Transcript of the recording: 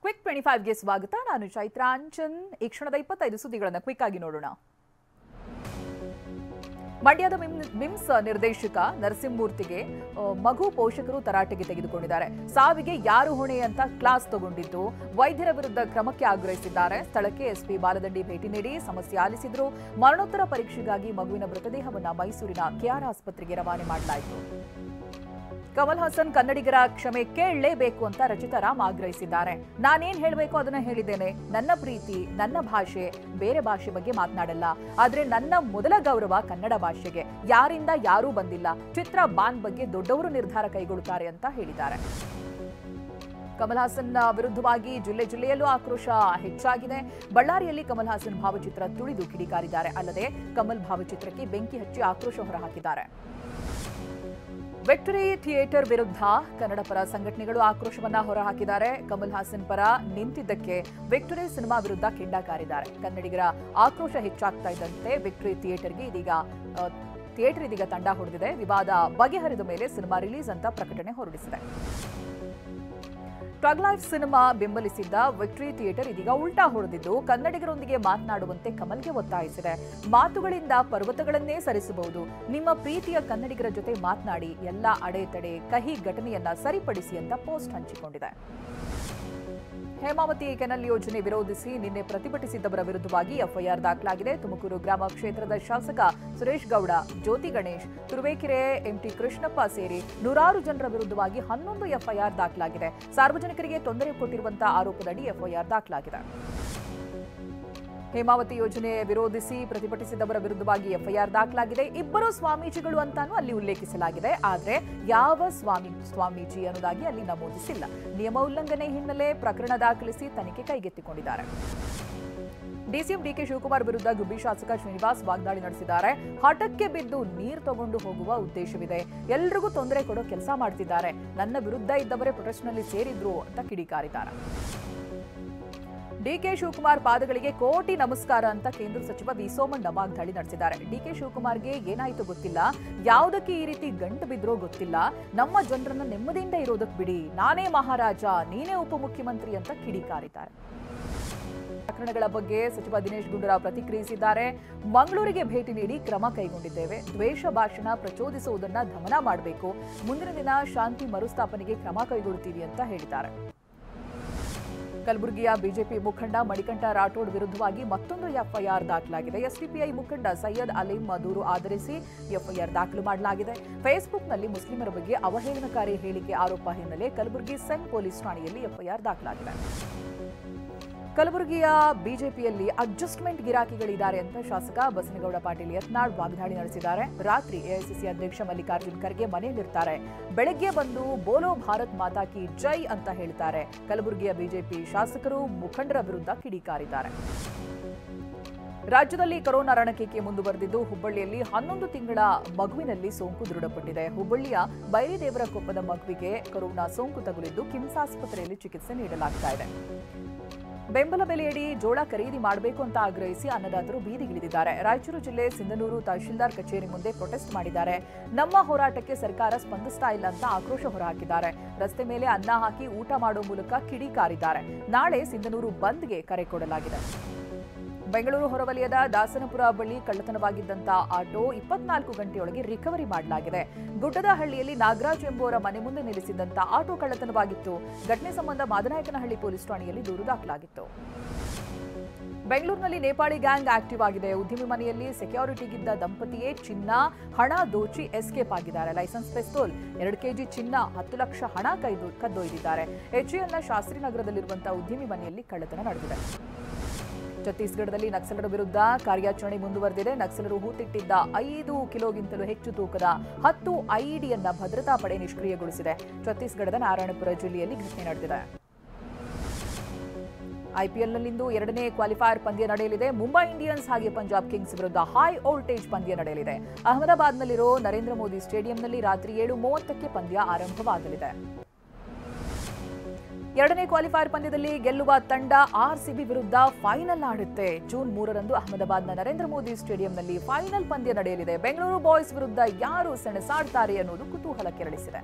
Quick 25ಗೆ ಸ್ವಾಗತ. ನಾನು ಚೈತ್ರ ಅಂಚನ್. ಈ ಕ್ಷಣದ 25 ಸುದ್ದಿಗಳನ್ನು ಕ್ವಿಕ್ ಆಗಿ ನೋಡೋಣ. ಮಂಡ್ಯದ ಮಿಮ್ಸ್ ನಿರ್ದೇಶಕ ನರಸಿಂಹಮೂರ್ತಿಗೆ ಮಗು ಪೋಷಕರು ತರಾಟೆಗೆ ತೆಗೆದುಕೊಂಡಿದ್ದಾರೆ. ಸಾವಿಗೆ ಯಾರು ಹೊಣೆ ಅಂತ ಕ್ಲಾಸ್ ತಗೊಂಡಿದ್ದು ವೈದ್ಯರ ವಿರುದ್ಧ ಕ್ರಮಕ್ಕೆ ಆಗ್ರಹಿಸಿದ್ದಾರೆ. ಸ್ಥಳಕ್ಕೆ ಎಸ್ಪಿ ಬಾಲದಂಡಿ ಭೇಟಿ ನೀಡಿ ಸಮಸ್ಯೆ ಆಲಿಸಿದ್ರು. ಮರಣೋತ್ತರ ಪರೀಕ್ಷೆಗಾಗಿ ಮಗುವಿನ ಮೃತದೇಹವನ್ನು ಮೈಸೂರಿನ ಕೆಆರ್ ಆಸ್ಪತ್ರೆಗೆ ರವಾನೆ ಮಾಡಲಾಯಿತು. ಕಮಲ್ ಹಾಸನ್ ಕನ್ನಡಿಗರ ಕ್ಷಮೆ ಕೇಳಲೇಬೇಕು ಅಂತ ರಚಿತಾ ರಾಮ್ ಆಗ್ರಹಿಸಿದ್ದಾರೆ. ನಾನೇನ್ ಹೇಳಬೇಕು ಅದನ್ನ ಹೇಳಿದ್ದೇನೆ. ನನ್ನ ಪ್ರೀತಿ, ನನ್ನ ಭಾಷೆ, ಬೇರೆ ಭಾಷೆ ಬಗ್ಗೆ ಮಾತನಾಡಲ್ಲ. ಆದ್ರೆ ನನ್ನ ಮೊದಲ ಗೌರವ ಕನ್ನಡ ಭಾಷೆಗೆ. ಯಾರಿಂದ ಯಾರೂ ಬಂದಿಲ್ಲ. ಚಿತ್ರ ಬಾನ್ ಬಗ್ಗೆ ದೊಡ್ಡವರು ನಿರ್ಧಾರ ಕೈಗೊಳ್ಳುತ್ತಾರೆ ಅಂತ ಹೇಳಿದ್ದಾರೆ. ಕಮಲ್ ಹಾಸನ್ ವಿರುದ್ಧವಾಗಿ ಜಿಲ್ಲೆಯಲ್ಲೂ ಆಕ್ರೋಶ ಹೆಚ್ಚಾಗಿದೆ. ಬಳ್ಳಾರಿಯಲ್ಲಿ ಕಮಲ್ ಹಾಸನ್ ಭಾವಚಿತ್ರ ತುಳಿದು ಕಿಡಿಕಾರಿದ್ದಾರೆ. ಅಲ್ಲದೆ ಕಮಲ್ ಭಾವಚಿತ್ರಕ್ಕೆ ಬೆಂಕಿ ಹಚ್ಚಿ ಆಕ್ರೋಶ ಹೊರಹಾಕಿದ್ದಾರೆ. ವಿಕ್ಟರಿ ಥಿಯೇಟರ್ ವಿರುದ್ಧ ಕನ್ನಡ ಪರ ಸಂಘಟನೆಗಳು ಆಕ್ರೋಶವನ್ನ ಹೊರಹಾಕಿದ್ದಾರೆ. ಕಮಲ್ ಹಾಸನ್ ಪರ ನಿಂತಿದ್ದಕ್ಕೆ ವಿಕ್ಟರಿ ಸಿನಿಮಾ ವಿರುದ್ಧ ಕಿಂಡಕಾರಿದ್ದಾರೆ. ಕನ್ನಡಿಗರ ಆಕ್ರೋಶ ಹೆಚ್ಚಾಗ್ತಾ ಇದ್ದಂತೆ ವಿಕ್ಟರಿ ಥಿಯೇಟರ್ ಇದೀಗ ತಂಡ ಹೊಡೆದಿದೆ. ವಿವಾದ ಬಗೆಹರಿದ ಮೇಲೆ ಸಿನಿಮಾ ರಿಲೀಸ್ ಅಂತ ಪ್ರಕಟಣೆ ಹೊರಡಿಸಿದೆ. ಟಗ್ ಲೈಫ್ ಸಿನಿಮಾ ಬೆಂಬಲಿಸಿದ್ದ ವಿಕ್ಟರಿ ಥಿಯೇಟರ್ ಇದೀಗ ಉಲ್ಟಾ ಹೊಡೆದಿದ್ದು ಕನ್ನಡಿಗರೊಂದಿಗೆ ಮಾತನಾಡುವಂತೆ ಕಮಲ್ಗೆ ಒತ್ತಾಯಿಸಿದೆ. ಮಾತುಗಳಿಂದ ಪರ್ವತಗಳನ್ನೇ ಸರಿಸಬಹುದು. ನಿಮ್ಮ ಪ್ರೀತಿಯ ಕನ್ನಡಿಗರ ಜೊತೆ ಮಾತನಾಡಿ, ಎಲ್ಲ ಅಡೆತಡೆ ಕಹಿ ಘಟನೆಯನ್ನ ಸರಿಪಡಿಸಿ ಅಂತ ಪೋಸ್ಟ್ ಹಂಚಿಕೊಂಡಿದೆ. ಹೇಮಾವತಿ ಕೆನಲ್ ಯೋಜನೆ ವಿರೋಧಿಸಿ ನಿನ್ನೆ ಪ್ರತಿಭಟಿಸಿದ್ದವರ ವಿರುದ್ಧವಾಗಿ ಎಫ್ಐಆರ್ ದಾಖಲಾಗಿದೆ. ತುಮಕೂರು ಗ್ರಾಮ ಕ್ಷೇತ್ರದ ಶಾಸಕ ಸುರೇಶ್ ಗೌಡ, ಜ್ಯೋತಿ ಗಣೇಶ್, ತುರುವೇಕೆರೆ ಎಂಟಿ ಕೃಷ್ಣಪ್ಪ ಸೇರಿ ನೂರಾರು ಜನರ ವಿರುದ್ಧವಾಗಿ 11 ಎಫ್ಐಆರ್ ದಾಖಲಾಗಿದೆ. ಸಾರ್ವಜನಿಕರಿಗೆ ತೊಂದರೆ ಕೊಟ್ಟಿರುವಂತಹ ಆರೋಪದಡಿ ಎಫ್ಐಆರ್ ದಾಖಲಾಗಿದೆ. ಹೇಮಾವತಿ ಯೋಜನೆ ವಿರೋಧಿಸಿ ಪ್ರತಿಭಟಿಸಿದವರ ವಿರುದ್ಧವಾಗಿ ಎಫ್ಐಆರ್ ದಾಖಲಾಗಿದೆ. ಇಬ್ಬರು ಸ್ವಾಮೀಜಿಗಳು ಅಂತಾನೂ ಅಲ್ಲಿ ಉಲ್ಲೇಖಿಸಲಾಗಿದೆ. ಆದರೆ ಯಾವ ಸ್ವಾಮೀಜಿ ಅನ್ನೋದಾಗಿ ಅಲ್ಲಿ ನಮೂದಿಸಿಲ್ಲ. ನಿಯಮ ಉಲ್ಲಂಘನೆ ಹಿನ್ನೆಲೆ ಪ್ರಕರಣ ದಾಖಲಿಸಿ ತನಿಖೆ ಕೈಗೆತ್ತಿಕೊಂಡಿದ್ದಾರೆ. ಡಿಸಿಎಂ ಡಿಕೆ ಶಿವಕುಮಾರ್ ವಿರುದ್ಧ ಗುಬ್ಬಿ ಶಾಸಕ ಶ್ರೀನಿವಾಸ್ ವಾಗ್ದಾಳಿ ನಡೆಸಿದ್ದಾರೆ. ಹಠಕ್ಕೆ ಬಿದ್ದು ನೀರು ತಗೊಂಡು ಹೋಗುವ ಉದ್ದೇಶವಿದೆ. ಎಲ್ರಿಗೂ ತೊಂದರೆ ಕೊಡೋ ಕೆಲಸ ಮಾಡ್ತಿದ್ದಾರೆ. ನನ್ನ ವಿರುದ್ಧ ಇದ್ದವರೇ ಪ್ರೊಟೆಸ್ಟ್ನಲ್ಲಿ ಸೇರಿದ್ರು ಅಂತ ಕಿಡಿಕಾರಿದ್ದಾರೆ. ಡಿಕೆ ಶಿವಕುಮಾರ್ ಪಾದಗಳಿಗೆ ಕೋಟಿ ನಮಸ್ಕಾರ ಅಂತ ಕೇಂದ್ರ ಸಚಿವ ವಿ ಸೋಮಣ್ಣ ವಾಗ್ದಾಳಿ ನಡೆಸಿದ್ದಾರೆ. ಡಿಕೆ ಶಿವಕುಮಾರ್ಗೆ ಏನಾಯಿತು ಗೊತ್ತಿಲ್ಲ, ಯಾವುದಕ್ಕೆ ಈ ರೀತಿ ಗಂಟು ಬಿದ್ರೋ ಗೊತ್ತಿಲ್ಲ. ನಮ್ಮ ಜನರನ್ನ ನೆಮ್ಮದಿಯಿಂದ ಇರೋದಕ್ಕೆ ಬಿಡಿ. ನಾನೇ ಮಹಾರಾಜ, ನೀನೇ ಉಪಮುಖ್ಯಮಂತ್ರಿ ಅಂತ ಕಿಡಿಕಾರಿದ್ದಾರೆ. ಪ್ರಕರಣಗಳ ಬಗ್ಗೆ ಸಚಿವ ದಿನೇಶ್ ಗುಂಡೂರಾವ್ ಪ್ರತಿಕ್ರಿಯಿಸಿದ್ದಾರೆ. ಮಂಗಳೂರಿಗೆ ಭೇಟಿ ನೀಡಿ ಕ್ರಮ ಕೈಗೊಂಡಿದ್ದೇವೆ. ದ್ವೇಷ ಭಾಷಣ ಪ್ರಚೋದಿಸುವುದನ್ನ ದಮನ ಮಾಡಬೇಕು. ಮುಂದಿನ ದಿನ ಶಾಂತಿ ಮರುಸ್ಥಾಪನೆಗೆ ಕ್ರಮ ಕೈಗೊಳ್ಳುತ್ತೀವಿ ಅಂತ ಹೇಳಿದ್ದಾರೆ. ಕಲಬುರಗಿಯ ಬಿಜೆಪಿ ಮುಖಂಡ ಮಣಿಕಂಠ ರಾಠೋಡ್ ವಿರುದ್ಧವಾಗಿ ಮತ್ತೊಂದು ಎಫ್ಐಆರ್ ದಾಖಲಾಗಿದೆ. ಎಸ್ಡಿಪಿಐ ಮುಖಂಡ ಸೈಯದ್ ಅಲೀಂ ದೂರು ಆಧರಿಸಿ ಎಫ್ಐಆರ್ ದಾಖಲು ಮಾಡಲಾಗಿದೆ. ಫೇಸ್ಬುಕ್ನಲ್ಲಿ ಮುಸ್ಲಿಮರ ಬಗ್ಗೆ ಅವಹೇಳನಕಾರಿ ಹೇಳಿಕೆ ಆರೋಪ ಹಿನ್ನೆಲೆ ಕಲಬುರಗಿ ಸೆಂಟ್ ಪೊಲೀಸ್ ಠಾಣೆಯಲ್ಲಿ ಎಫ್ಐಆರ್ ದಾಖಲಾಗಿದೆ. ಕಲಬುರಗಿಯ ಬಿಜೆಪಿಯಲ್ಲಿ ಅಡ್ಜಸ್ಟ್ಮೆಂಟ್ ಗಿರಾಕಿಗಳಿದ್ದಾರೆ ಅಂತ ಶಾಸಕ ಬಸನಗೌಡ ಪಾಟೀಲ್ ಯತ್ನಾಳ್ ವಾಗ್ದಾಳಿ ನಡೆಸಿದ್ದಾರೆ. ರಾತ್ರಿ ಎಐಸಿಸಿ ಅಧ್ಯಕ್ಷ ಮಲ್ಲಿಕಾರ್ಜುನ್ ಖರ್ಗೆ ಮನೆಯಲ್ಲಿರ್ತಾರೆ. ಬೆಳಗ್ಗೆ ಬಂದು ಬೋಲೋ ಭಾರತ್ ಮಾತಾ ಕಿ ಜೈ ಅಂತ ಹೇಳ್ತಾರೆ. ಕಲಬುರಗಿಯ ಬಿಜೆಪಿ ಶಾಸಕರು ಮುಖಂಡರ ವಿರುದ್ಧ ಕಿಡಿಕಾರಿದ್ದಾರೆ. ರಾಜ್ಯದಲ್ಲಿ ಕೊರೋನಾ ರಣಕೇಕೆ ಮುಂದುವರೆದಿದ್ದು ಹುಬ್ಬಳ್ಳಿಯಲ್ಲಿ 11 ತಿಂಗಳ ಮಗುವಿನಲ್ಲಿ ಸೋಂಕು ದೃಢಪಟ್ಟಿದೆ. ಹುಬ್ಬಳ್ಳಿಯ ಬೈರಿದೇವರಕೊಪ್ಪದ ಮಗುವಿಗೆ ಕೊರೋನಾ ಸೋಂಕು ತಗುಲಿದ್ದು ಕಿಮ್ಸ್ ಆಸ್ಪತ್ರೆಯಲ್ಲಿ ಚಿಕಿತ್ಸೆ ನೀಡಲಾಗ್ತಾ ಇದೆ. ಬೆಂಬಲ ಬೆಲೆಯಡಿ ಜೋಳ ಖರೀದಿ ಮಾಡಬೇಕು ಅಂತ ಆಗ್ರಹಿಸಿ ಅನ್ನದಾತರು ಬೀದಿಗಿಳಿದಿದ್ದಾರೆ. ರಾಯಚೂರು ಜಿಲ್ಲೆ ಸಿಂಧನೂರು ತಹಶೀಲ್ದಾರ್ ಕಚೇರಿ ಮುಂದೆ ಪ್ರೊಟೆಸ್ಟ್ ಮಾಡಿದ್ದಾರೆ. ನಮ್ಮ ಹೋರಾಟಕ್ಕೆ ಸರ್ಕಾರ ಸ್ಪಂದಿಸ್ತಾ ಇಲ್ಲ ಅಂತ ಆಕ್ರೋಶ ಹೊರಹಾಕಿದ್ದಾರೆ. ರಸ್ತೆ ಮೇಲೆ ಅನ್ನ ಹಾಕಿ ಊಟ ಮಾಡುವ ಮೂಲಕ ಕಿಡಿಕಾರಿದ್ದಾರೆ. ನಾಳೆ ಸಿಂಧನೂರು ಬಂದ್ಗೆ ಕರೆ ಕೊಡಲಾಗಿದೆ. ಬೆಂಗಳೂರು ಹೊರವಲಯದ ದಾಸನಪುರ ಬಳಿ ಕಳ್ಳತನವಾಗಿದ್ದಂಥ ಆಟೋ 24 ಗಂಟೆಯೊಳಗೆ ರಿಕವರಿ ಮಾಡಲಾಗಿದೆ. ಗುಡ್ಡದಹಳ್ಳಿಯಲ್ಲಿ ನಾಗರಾಜ್ ಎಂಬುವರ ಮನೆ ಮುಂದೆ ನಿಲ್ಲಿಸಿದ್ದಂಥ ಆಟೋ ಕಳ್ಳತನವಾಗಿತ್ತು. ಘಟನೆ ಸಂಬಂಧ ಮಾದನಾಯಕನಹಳ್ಳಿ ಪೊಲೀಸ್ ಠಾಣೆಯಲ್ಲಿ ದೂರು ದಾಖಲಾಗಿತ್ತು. ಬೆಂಗಳೂರಿನಲ್ಲಿ ನೇಪಾಳಿ ಗ್ಯಾಂಗ್ ಆಕ್ಟಿವ್ ಆಗಿದೆ. ಉದ್ಯಮಿ ಮನೆಯಲ್ಲಿ ಸೆಕ್ಯೂರಿಟಿಗಿದ್ದ ದಂಪತಿಯೇ ಚಿನ್ನ, ಹಣ ದೋಚಿ ಎಸ್ಕೇಪ್ ಆಗಿದ್ದಾರೆ. ಲೈಸೆನ್ಸ್ ಪಿಸ್ತೂಲ್, 2 ಕೆಜಿ ಚಿನ್ನ, 10 ಲಕ್ಷ ಹಣ ಕದ್ದೊಯ್ದಿದ್ದಾರೆ. ಎಚ್ಎಎಲ್ನ ಶಾಸ್ತ್ರಿನಗರದಲ್ಲಿರುವಂತಹ ಉದ್ಯಮಿ ಮನೆಯಲ್ಲಿ ಕಳ್ಳತನ ನಡೆದಿದೆ. ಛತ್ತೀಸ್ಗಢದಲ್ಲಿ ನಕ್ಸಲರ ವಿರುದ್ಧ ಕಾರ್ಯಾಚರಣೆ ಮುಂದುವರೆದಿದೆ. ನಕ್ಸಲರು ಹೂತಿಟ್ಟಿದ್ದ 5 ಕಿಲೋಗಿಂತಲೂ ಹೆಚ್ಚು ತೂಕದ 10 ಐಇಡಿಯನ್ನ ಭದ್ರತಾ ಪಡೆ ನಿಷ್ಕ್ರಿಯಗೊಳಿಸಿದೆ. ಛತ್ತೀಸ್ಗಢದ ನಾರಾಯಣಪುರ ಜಿಲ್ಲೆಯಲ್ಲಿ ಘಟನೆ ನಡೆದಿದೆ. ಐಪಿಎಲ್ನಲ್ಲಿಂದು 2ನೇ ಕ್ವಾಲಿಫೈಯರ್ ಪಂದ್ಯ ನಡೆಯಲಿದೆ. ಮುಂಬೈ ಇಂಡಿಯನ್ಸ್ ಹಾಗೆ ಪಂಜಾಬ್ ಕಿಂಗ್ಸ್ ವಿರುದ್ಧ ಹೈ ವೋಲ್ಟೇಜ್ ಪಂದ್ಯ ನಡೆಯಲಿದೆ. ಅಹಮದಾಬಾದ್ನಲ್ಲಿರೋ ನರೇಂದ್ರ ಮೋದಿ ಸ್ಟೇಡಿಯಂನಲ್ಲಿ ರಾತ್ರಿ 7:30ಕ್ಕೆ ಪಂದ್ಯ ಆರಂಭವಾಗಲಿದೆ. 2ನೇ ಕ್ವಾಲಿಫೈಯರ್ ಪಂದ್ಯದಲ್ಲಿ ಗೆಲ್ಲುವ ತಂಡ ಆರ್ಸಿಬಿ ವಿರುದ್ಧ ಫೈನಲ್ ಆಡುತ್ತೆ. ಜೂನ್ 3ರಂದು ಅಹಮದಾಬಾದ್ನ ನರೇಂದ್ರ ಮೋದಿ ಸ್ಟೇಡಿಯಂನಲ್ಲಿ ಫೈನಲ್ ಪಂದ್ಯ ನಡೆಯಲಿದೆ. ಬೆಂಗಳೂರು ಬಾಯ್ಸ್ ವಿರುದ್ಧ ಯಾರು ಸೆಣಸಾಡ್ತಾರೆ ಅನ್ನೋದು ಕುತೂಹಲ ಕೆರಳಿಸಿದೆ.